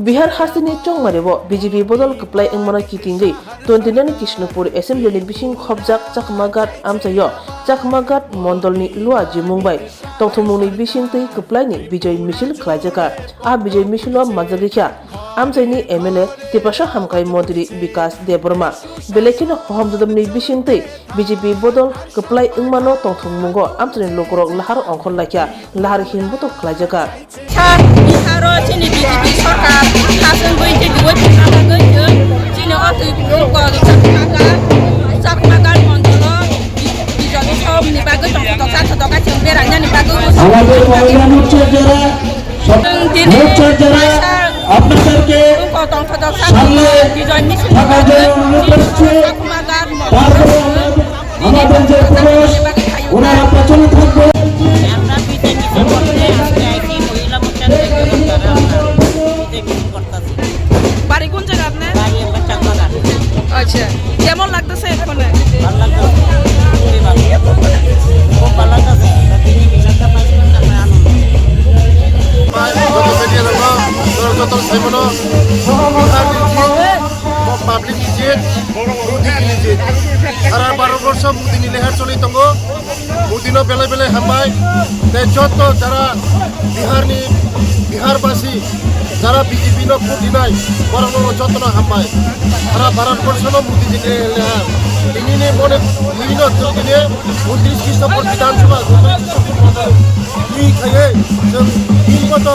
Bihar Hasini Chongmarebo, BJP Bodol Kuplai Ingmana Kitingi, 29 Kishnupur Assembly Bishing Khobjak Chakmagat Amsayo, Chakmagat Mondolni Luaji Mumbai, Tongtumuni Bishingti Kuplaini, Bijay Michel Klajaka, Bijay Michelo Mazagicha, Amsani MLA, Tipasha Hamkai Modri Bikas Debroma, Belekino Homdamni Bishingti, BJP Bodol Kuplai Ingmano Tongtumungo, Amtrin Lokoro Lahar Onkolaka, Lahar Himbuto Klajaka. Hasil berita dua perkara kerja, Cina waktu berubah Chakmagat Mondolo di jalur som ni bagus tong cemberanya ni bagus. আপনাদেরকে সামনে Chakmagat আমাদের যে পুরুষ ওনারা পেছনে থাকবে। বাড়ি কোন জায়গা আপনার? আচ্ছা, কেমন লাগতেছে এখন? ভালো লাগতেছে, খুবই ভালো, খুব ভালো লাগতেছে। পাবলিক ইজেট মোদি ইজেট সারা 12 বর্ষ মোদি নি লেহার চলি তঙ্গ মোদিনো বেলে বেলে হামাই তে যত যারা বিহারবাসী যারা বিজেপি নো ভোটি নাই বড় বড় যত্ন হামাই সারা ভারতবর্ষ নো মোদি জি লেহার ইনি মনে বিভিন্ন দিনে 29 খ্রিস্টপূর্ব বিধানসভা এই খাইয়ে তিনগত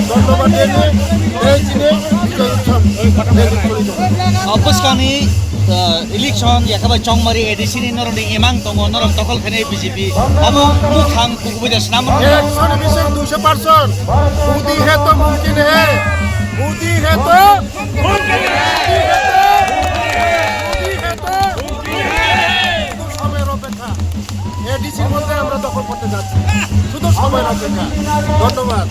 ধন্যবাদ দিয়ে এই জিনে Puskani election yakabai Chongmari edisini norong emang tongo norong tokol khane BJP amo mukhang kukubuja snam 100% Modi है तो मुमकिन है मोदी है तो मुमकिन है সময়ের অপেক্ষা এডিসির মধ্যে আমরা দখল করতে যাচ্ছি শুধু সময়ের অপেক্ষা ধন্যবাদ।